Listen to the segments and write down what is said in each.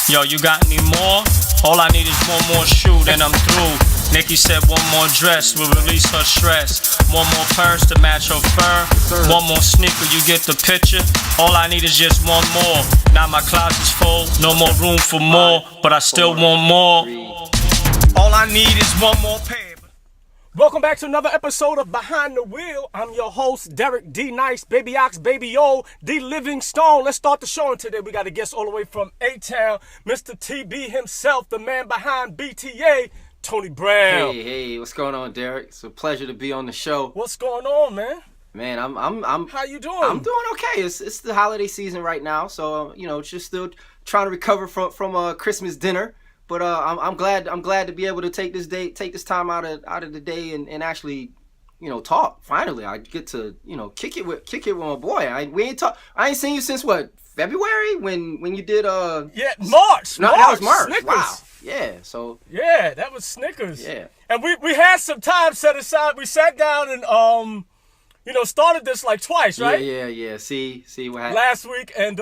Yo, you got any more? All I need is one more shoe, then I'm through. Nikki said one more dress will release her stress. One more purse to match her fur. One more sneaker, you get the picture. All I need is just one more. Now my closet's full, no more room for more, but I still want more. All I need is one more pair. Welcome back to another episode of Behind the Wheel. I'm your host, Derek D. Nice, Baby Ox, Baby O, D. Livingstone. Let's start the show. And today we got a guest all the way from A-Town, Mr. TB himself, the man behind BTA, Tony Brown. Hey, what's going on, Derek? It's a pleasure to be on the show. What's going on, man? Man, I'm. How you doing? I'm doing okay. It's the holiday season right now, so just still trying to recover from a Christmas dinner. But I'm glad to be able to take this time out of the day and actually, talk. Finally, I get to kick it with my boy. I ain't seen you since what, February when you did March. No, that was March. Snickers. Wow. Yeah. So. Yeah, that was Snickers. Yeah. And we had some time set aside. We sat down and started this like twice, right? Yeah. See what happened last week and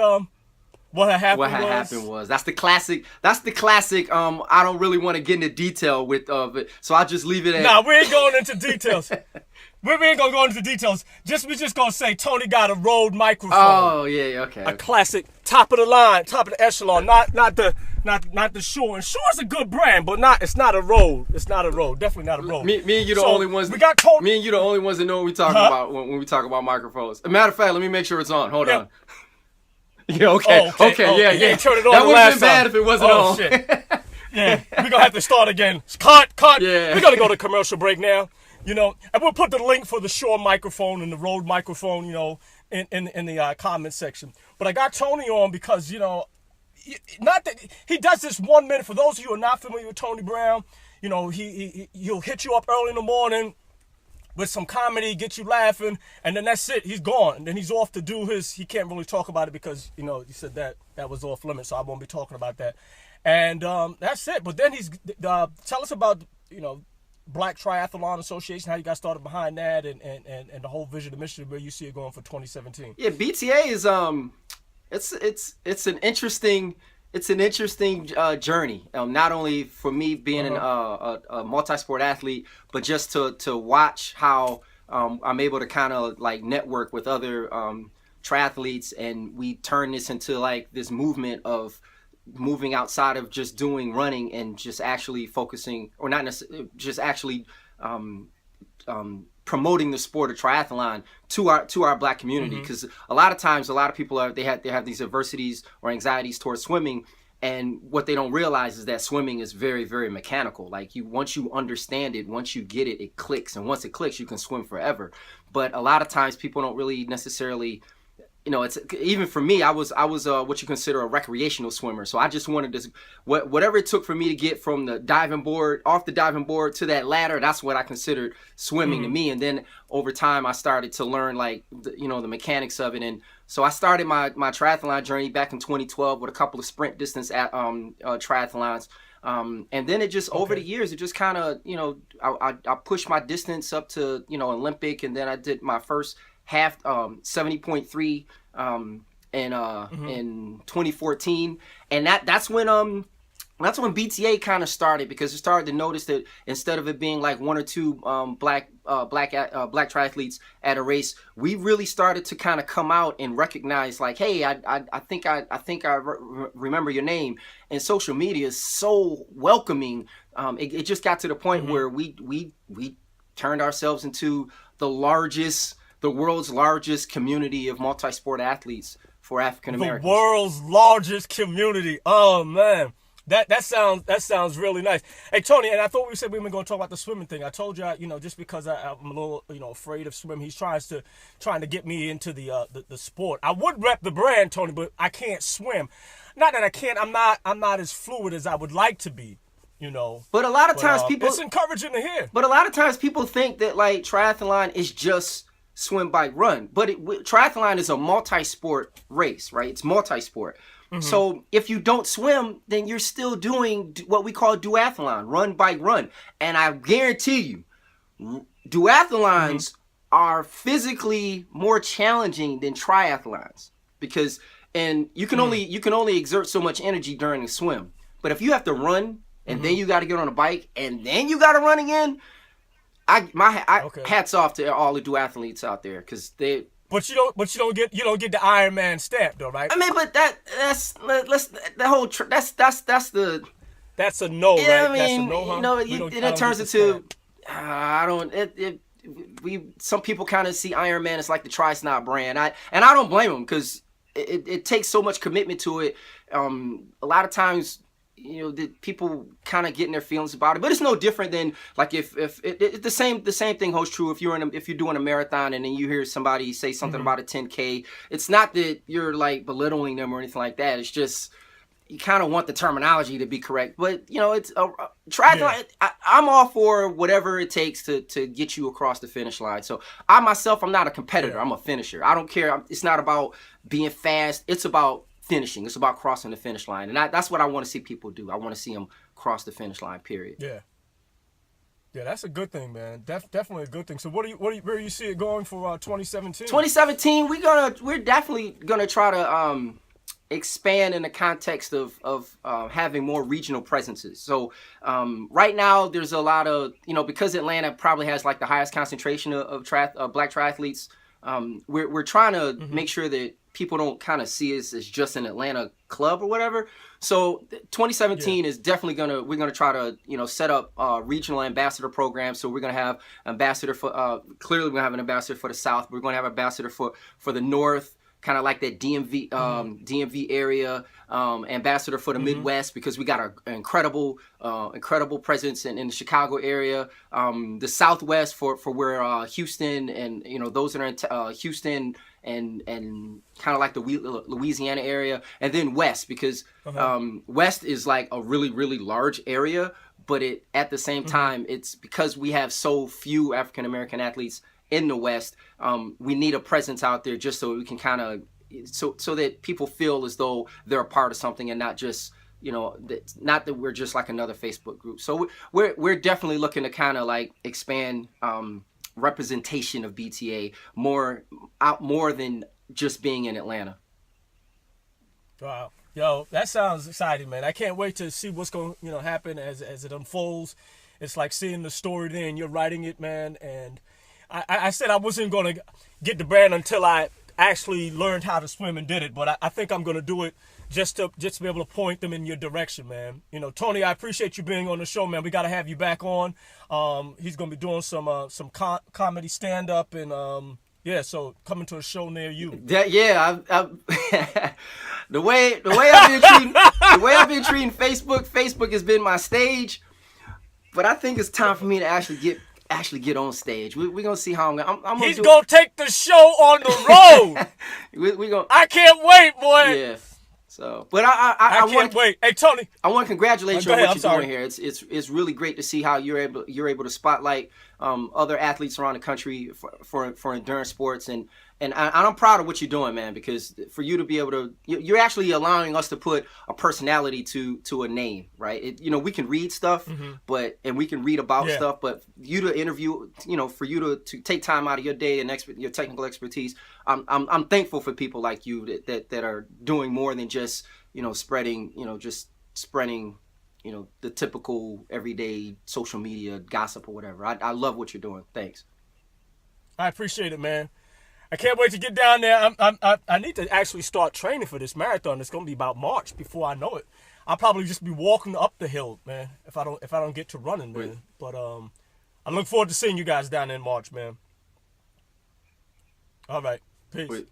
What had happened was that's the classic. I don't really want to get into detail with it, so I'll just leave it at. Nah, we ain't going into details. we ain't gonna go into details. We just gonna say Tony got a Rode microphone. Oh yeah, okay. A classic, top of the line, top of the echelon. Not the Shure. And Shure's a good brand, but it's not a Rode. It's not a Rode. Definitely not a Rode. Me and you the only ones. We got Tony. Me and you the only ones that know what we talking about when we talk about microphones. As a matter of fact, let me make sure it's on. Hold on. Yeah, okay, yeah. Turn it on. That would have been bad if it wasn't on. Shit. Yeah, we're gonna have to start again. Cut. Yeah. We're gonna go to commercial break now. And we'll put the link for the Shure microphone and the Rode microphone, in the comment section. But I got Tony on because not that he does this 1 minute. For those of you who are not familiar with Tony Brown, he'll hit you up early in the morning with some comedy, get you laughing, and then that's it. He's gone. And then he's off to do he can't really talk about it because, he said that was off limits, so I won't be talking about that. And that's it. But then he's, tell us about, Black Triathlon Association, how you got started behind that, and the whole vision and mission where you see it going for 2017. Yeah, BTA is, it's an interesting journey. Not only for me being a multi-sport athlete, but just to watch how I'm able to kind of like network with other triathletes, and we turn this into like this movement of moving outside of just doing running and just actually focusing, or not necessarily, just actually promoting the sport of triathlon to our Black community, because a lot of times a lot of people they have these adversities or anxieties towards swimming, and what they don't realize is that swimming is very, very mechanical. Like once you understand it, once you get it, it clicks, and once it clicks, you can swim forever. But a lot of times people don't really necessarily, it's even for me. I was what you consider a recreational swimmer. So I just wanted to, whatever it took for me to get from the diving board, off the diving board to that ladder. That's what I considered swimming to me. And then over time, I started to learn the mechanics of it. And so I started my triathlon journey back in 2012 with a couple of sprint distance triathlons. And then it just over the years, it just kind of I pushed my distance up to Olympic, and then I did my first half 70.3 in 2014, and that's when BTA kind of started, because it started to notice that instead of it being like one or two black triathletes at a race, we really started to kind of come out and recognize like, hey, I think I remember your name, and social media is so welcoming. It just got to the point where we turned ourselves into the world's largest community of multi-sport athletes for African Americans. The world's largest community. Oh man, that sounds really nice. Hey Tony, and I thought we said we were going to talk about the swimming thing. I told you, just because I'm a little afraid of swimming, he's trying to get me into the sport. I would rep the brand, Tony, but I can't swim. Not that I can't. I'm not as fluid as I would like to be. But a lot of times people, it's encouraging to hear. But a lot of times people think that like triathlon is just swim, bike, run. But triathlon is a multi-sport race, right? It's multi-sport. So if you don't swim, then you're still doing what we call duathlon, run, bike, run. And I guarantee you, duathlons are physically more challenging than triathlons, because and you can only exert so much energy during a swim. But if you have to run and then you got to get on a bike and then you got to run again, hats off to all the duathletes out there, because they. But you don't get the Iron Man stamp though, right? I mean, but that's the. That's a no, Yeah, right? I mean, That's a no, huh? you know, it turns into. Some people kind of see Iron Man as like the Tri-Snot brand. I don't blame them, because it takes so much commitment to it. A lot of times, you know, the people kind of get in their feelings about it, but it's no different than like if the same thing holds true if you're doing a marathon and then you hear somebody say something about a 10K. It's not that you're like belittling them or anything like that. It's just you kind of want the terminology to be correct, but you know, it's a triathlon. Yeah. I'm all for whatever it takes to get you across the finish line. So I'm not a competitor. I'm a finisher. I don't care. It's not about being fast. It's about finishing. It's about crossing the finish line, and that's what I want to see people do. I want to see them cross the finish line. Period. Yeah, that's a good thing, man. Definitely a good thing. So where do you see it going for 2017? 2017, we're definitely gonna try to expand in the context of having more regional presences. So right now there's a lot of, you know, because Atlanta probably has like the highest concentration of black triathletes. We're trying to make sure that people don't kind of see us as just an Atlanta club or whatever. So 2017 is definitely we're gonna try to, you know, set up regional ambassador programs. So we're gonna have ambassador for clearly we're gonna have an ambassador for the South. We're gonna have an ambassador for the North, kind of like that DMV area, ambassador for the Midwest, because we got an incredible presence in the Chicago area, the Southwest for where Houston and, you know, those that are in Houston and kind of like the Louisiana area, and then West, because West is like a really, really large area, but at the same time, it's because we have so few African American athletes in the West, we need a presence out there just so we can kind of so that people feel as though they're a part of something and not just, you know, not that we're just like another Facebook group. So we're definitely looking to kind of like expand representation of BTA more than just being in Atlanta. Wow. Yo, that sounds exciting, man. I can't wait to see what's going to, you know, happen as it unfolds. It's like seeing the story there and you're writing it, man. And I said I wasn't going to get the brand until I actually learned how to swim and did it, but I think I'm going to do it just to be able to point them in your direction, man. You know, Tony, I appreciate you being on the show, man. We got to have you back on. He's going to be doing some comedy stand-up, and so coming to a show near you. The way I've been treating Facebook has been my stage, but I think it's time for me to actually get on stage. We're gonna see how I'm He's gonna take the show on the road. we gonna. I can't wait, boy. Yeah. So, but I can't wait. Hey, Tony, I want to congratulate you on what you're doing here. It's really great to see how you're able to spotlight other athletes around the country for endurance sports, and I'm proud of what you're doing, man. Because for you to be able to, you're actually allowing us to put a personality to a name, right? You know, we can read stuff, and we can read about stuff, but you to interview, you know, for you to take time out of your day and your technical expertise, I'm thankful for people like you that are doing more than just, you know, spreading, you know, the typical everyday social media gossip or whatever. I love what you're doing. Thanks. I appreciate it, man. I can't wait to get down there. I need to actually start training for this marathon. It's gonna be about March before I know it. I'll probably just be walking up the hill, man, if I don't get to running, man. Right. But I look forward to seeing you guys down there in March, man. All right. Peace. Wait.